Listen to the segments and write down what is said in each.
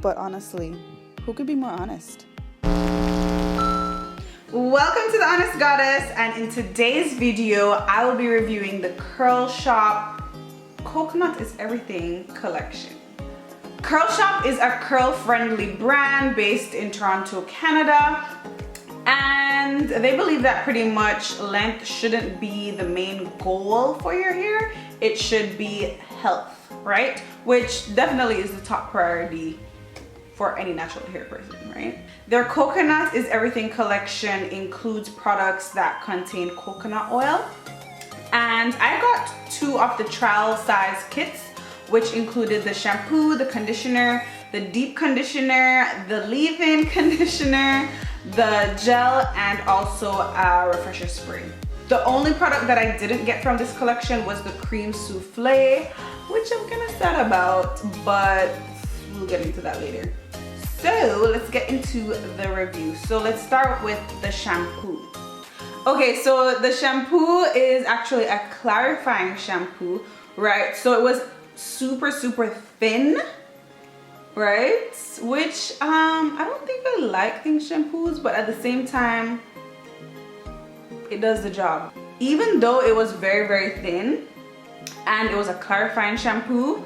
But honestly, who could be more honest? Welcome to the Honest Goddess, and in today's video I will be reviewing the Curl Shoppe Coconut is Everything collection. Curl Shoppe is a curl-friendly brand based in Toronto, Canada, and they believe that pretty much length shouldn't be the main goal for your hair. It should be health, right? Which definitely is the top priority for any natural hair person, right? Their Coconut is Everything collection includes products that contain coconut oil. And I got 2 of the trial size kits, which included the shampoo, the conditioner, the deep conditioner, the leave-in conditioner, the gel, and also a refresher spray. The only product that I didn't get from this collection was the cream souffle, which I'm kind of sad about, but we'll get into that later. So let's get into the review. So let's start with the shampoo. Okay, so the shampoo is actually a clarifying shampoo, right? So it was super thin, right? Which I don't think I like thin shampoos, but at the same time it does the job. Even though it was very thin and it was a clarifying shampoo,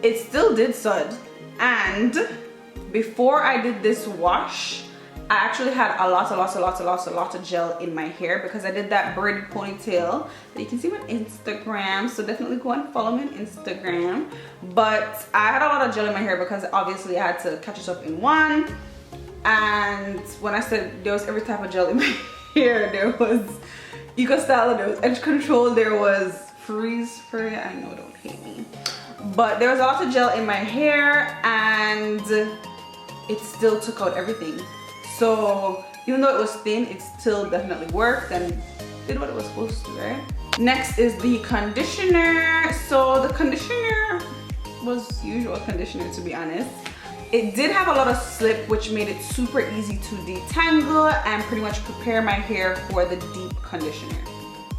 it still did sud. And before I did this wash, I actually had a lot of gel in my hair because I did that braided ponytail that you can see on Instagram. So definitely go and follow me on Instagram. But I had a lot of gel in my hair because obviously I had to catch it up in one. And when I said there was every type of gel in my hair, there was Eco Style, there was Edge Control, there was Freeze Free. I know, don't hate me. But there was a lot of gel in my hair and it still took out everything. So even though it was thin, it still definitely worked and did what it was supposed to, right? Next is the conditioner. So the conditioner was usual conditioner, to be honest. It did have a lot of slip, which made it super easy to detangle and pretty much prepare my hair for the deep conditioner.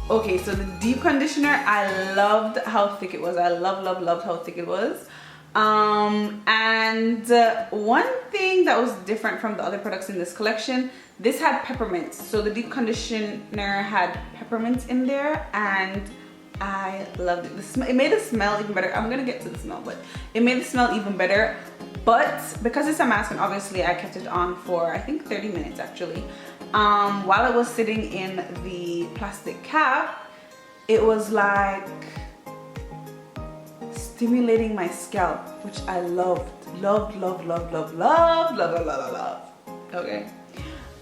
Okay, so the deep conditioner, I loved how thick it was. I loved how thick it was. And one thing that was different from the other products in this collection, this had peppermint. So the deep conditioner had peppermint in there and I loved it. It made the smell even better. I'm gonna get to the smell, but it made the smell even better. But because it's a mask and obviously I kept it on for I think 30 minutes actually. While it was sitting in the plastic cap, it was like stimulating my scalp, which I loved. Okay.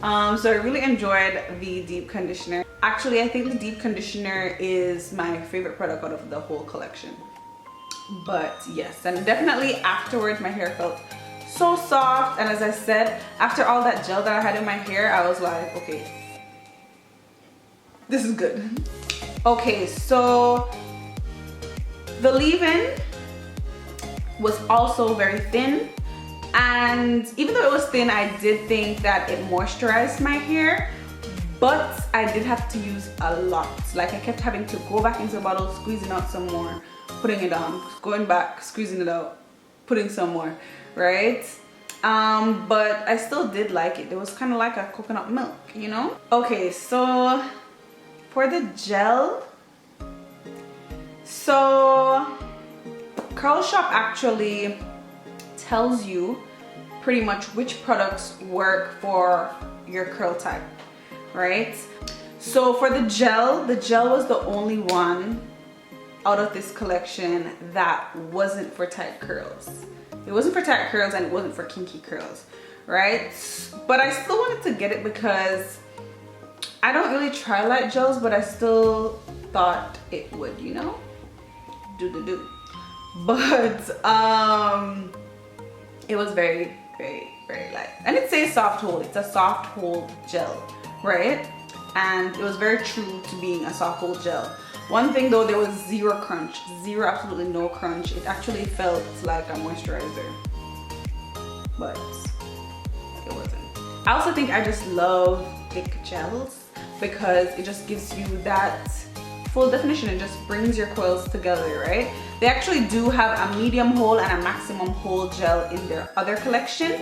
So I really enjoyed the deep conditioner. Actually, I think the deep conditioner is my favorite product out of the whole collection. But yes, and definitely afterwards my hair felt so soft, and as I said, after all that gel that I had in my hair, I was like, okay, this is good. Okay, so the leave-in was also very thin, and even though it was thin, I did think that it moisturized my hair, but I did have to use a lot. Like I kept having to go back into the bottle, squeezing out some more, putting it on, going back, squeezing it out, putting some more, right? But I still did like it. It was kind of like a coconut milk, you know? Okay, so for the gel, so Curl Shoppe actually tells you pretty much which products work for your curl type, right? So for the gel was the only one out of this collection that wasn't for tight curls. It wasn't for tight curls and it wasn't for kinky curls, right? But I still wanted to get it because I don't really try light gels, but I still thought it would, you know? Do. But it was very light. And it says soft hold. It's a soft hold gel, right? And it was very true to being a soft hold gel. One thing though, there was zero crunch, absolutely no crunch. It actually felt like a moisturizer, but it wasn't. I also think I just love thick gels because it just gives you that full definition. It just brings your coils together, right? They actually do have a medium hold and a maximum hold gel in their other collection,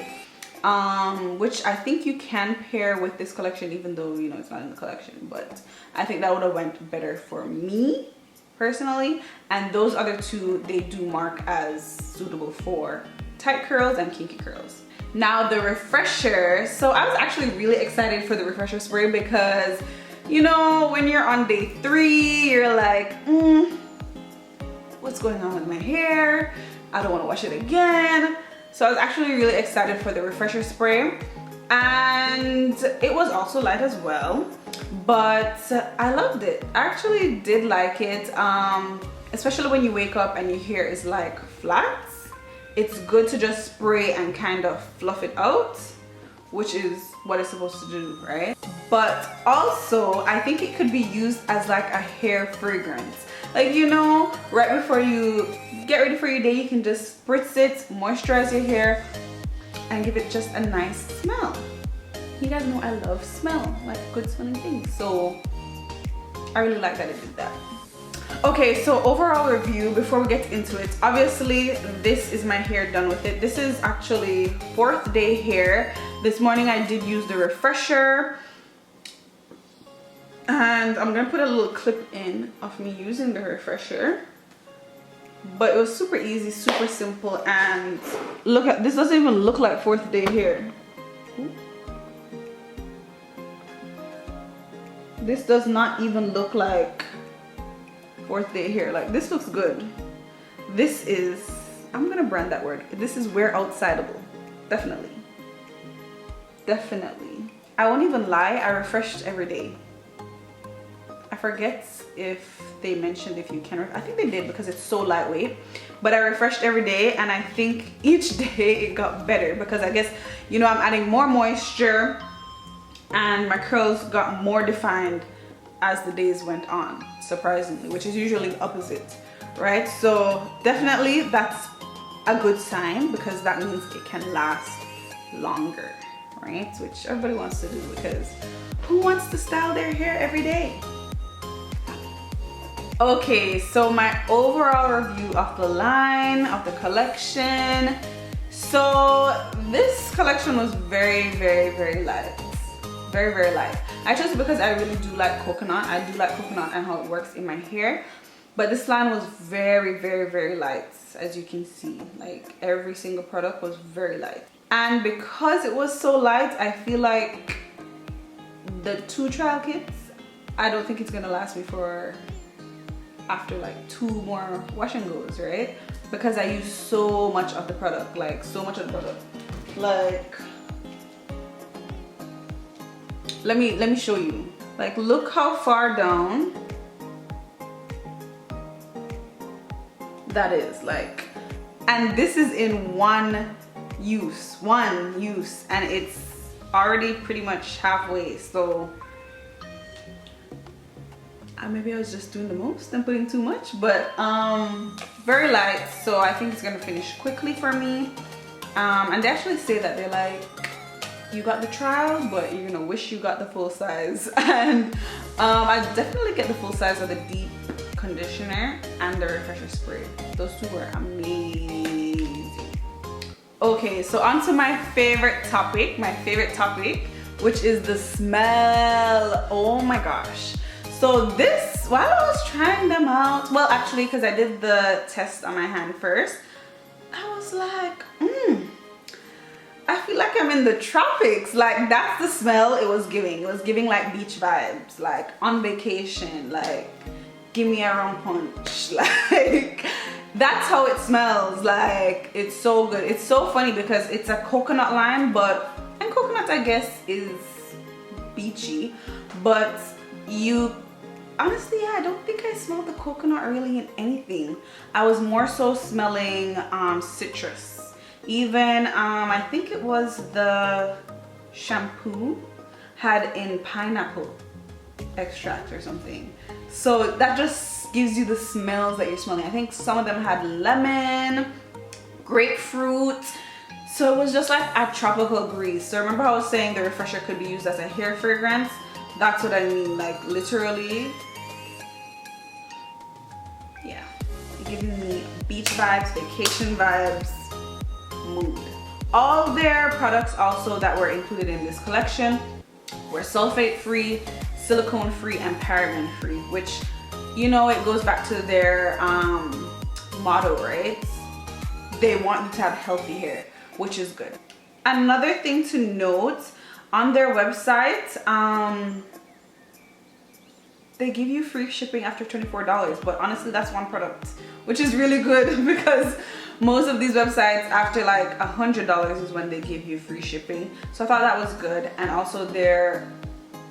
which I think you can pair with this collection, even though, you know, it's not in the collection. But I think that would have went better for me personally. And those other two, they do mark as suitable for tight curls and kinky curls. Now the refresher. So I was actually really excited for the refresher spray because, you know, when you're on day 3, you're like, what's going on with my hair? I don't want to wash it again. So I was actually really excited for the refresher spray, and it was also light as well, but I loved it. I actually did like it, especially when you wake up and your hair is like flat. It's good to just spray and kind of fluff it out, which is what it's supposed to do, right? But also I think it could be used as like a hair fragrance. Like, you know, right before you get ready for your day, you can just spritz it, moisturize your hair, and give it just a nice smell. You guys know I love smell, like good smelling things. So I really like that it did that. Okay, so overall review before we get into it. Obviously, this is my hair done with it. This is actually 4th day hair. This morning I did use the refresher. And I'm gonna put a little clip in of me using the refresher. But it was super easy, super simple, and look at this. Doesn't even look like 4th day hair. This does not even look like 4th day hair. Like, this looks good. This is, I'm gonna brand that word. This is wear outsideable. Definitely. Definitely. I won't even lie, I refreshed every day. I forget if they mentioned if you can, I think they did because it's so lightweight, but I refreshed every day, and I think each day it got better because I guess, you know, I'm adding more moisture and my curls got more defined as the days went on, surprisingly, which is usually the opposite, right? So definitely that's a good sign because that means it can last longer, right? Which everybody wants to do, because who wants to style their hair every day? Okay, so my overall review of the line, of the collection. So this collection was very, very, very light. Very, very light. I chose it because I really do like coconut. I do like coconut and how it works in my hair. But this line was very, very, very light, as you can see. Like, every single product was very light. And because it was so light, I feel like the 2 trial kits, I don't think it's gonna last me for after like 2 more wash and goes, right? Because I use so much of the product, like so much of the product. Like, let me show you. Like, look how far down that is. Like, and this is in one use, and it's already pretty much halfway. So maybe I was just doing the most and putting too much, but very light, so I think it's gonna finish quickly for me. And they actually say that they're like, you got the trial, but you're gonna wish you got the full size. And I definitely get the full size of the deep conditioner and the refresher spray. Those two were amazing. Okay, so on to my favorite topic, which is the smell. Oh my gosh. So this, while I was trying them out, well, actually, because I did the test on my hand first, I was like, I feel like I'm in the tropics. Like, that's the smell it was giving. It was giving like beach vibes, like on vacation, like give me a rum punch. Like, that's how it smells. Like, it's so good. It's so funny because it's a coconut line, and coconut, I guess, is beachy, but honestly, I don't think I smelled the coconut really in anything. I was more so smelling citrus. Even I think it was the shampoo had in pineapple extract or something. So that just gives you the smells that you're smelling. I think some of them had lemon, grapefruit. So it was just like a tropical breeze. So remember I was saying the refresher could be used as a hair fragrance? That's what I mean, like literally. Yeah, giving me beach vibes, vacation vibes, mood. All their products also that were included in this collection were sulfate free, silicone free, and paraben free, which, you know, it goes back to their motto, right? They want you to have healthy hair, which is good. Another thing to note, on their website, they give you free shipping after $24, but honestly that's one product, which is really good because most of these websites after like $100 is when they give you free shipping. So I thought that was good. And also their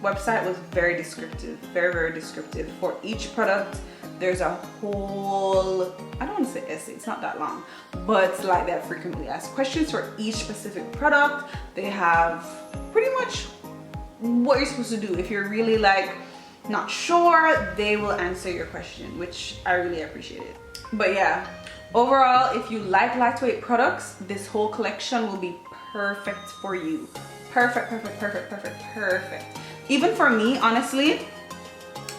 website was very descriptive, very descriptive. For each product there's a whole, I don't want to say essay, it's not that long, but like they have frequently asked questions for each specific product. They have pretty much what you're supposed to do. If you're really like not sure, they will answer your question, which I really appreciate it. But yeah, overall, if you like lightweight products, this whole collection will be perfect for you. Perfect. Even for me, honestly,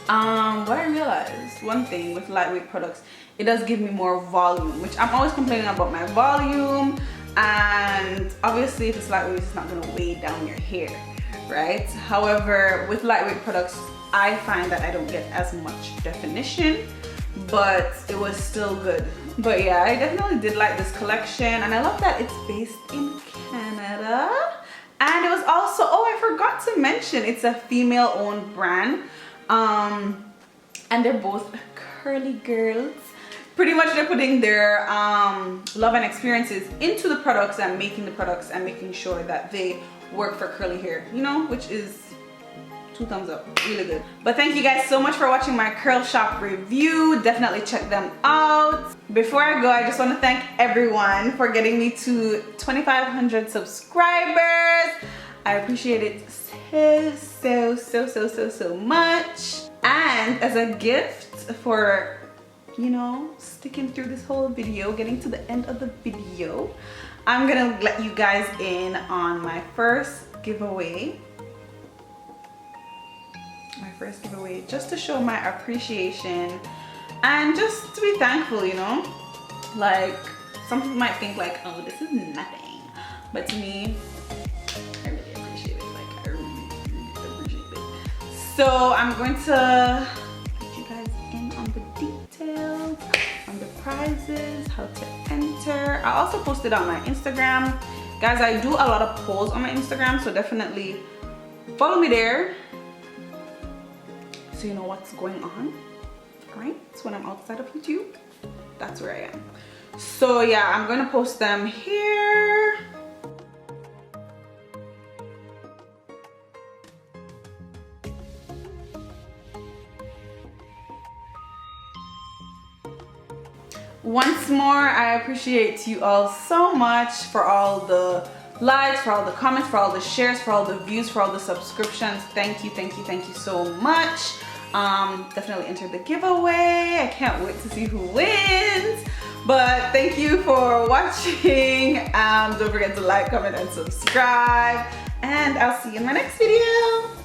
what I realized, one thing with lightweight products, it does give me more volume, which I'm always complaining about my volume. And obviously if it's lightweight, it's not gonna weigh down your hair, right? However, with lightweight products, I find that I don't get as much definition, but it was still good. But yeah, I definitely did like this collection, and I love that it's based in Canada. And it was also, oh, I forgot to mention, it's a female owned brand. And they're both curly girls. Pretty much they're putting their love and experiences into the products and making the products and making sure that they work for curly hair, you know, which is 2 thumbs up, really good. But thank you guys so much for watching my Curl Shop review. Definitely check them out. Before I go, I just want to thank everyone for getting me to 2,500 subscribers. I appreciate it so much. And as a gift for, you know, sticking through this whole video, getting to the end of the video, I'm gonna let you guys in on my first giveaway. Just to show my appreciation and just to be thankful, you know. Like, some people might think like, oh, this is nothing, but to me, I really appreciate it. Like, I really appreciate it. So I'm going to let you guys in on the details, on the prizes, how to enter. I also posted on my Instagram. Guys, I do a lot of polls on my Instagram, so definitely follow me there so you know what's going on. Right? So when I'm outside of YouTube, that's where I am. So yeah, I'm gonna post them here. Once more, I appreciate you all so much for all the likes, for all the comments, for all the shares, for all the views, for all the subscriptions. Thank you so much. Definitely enter the giveaway. I can't wait to see who wins. But thank you for watching. Don't forget to like, comment, and subscribe. And I'll see you in my next video.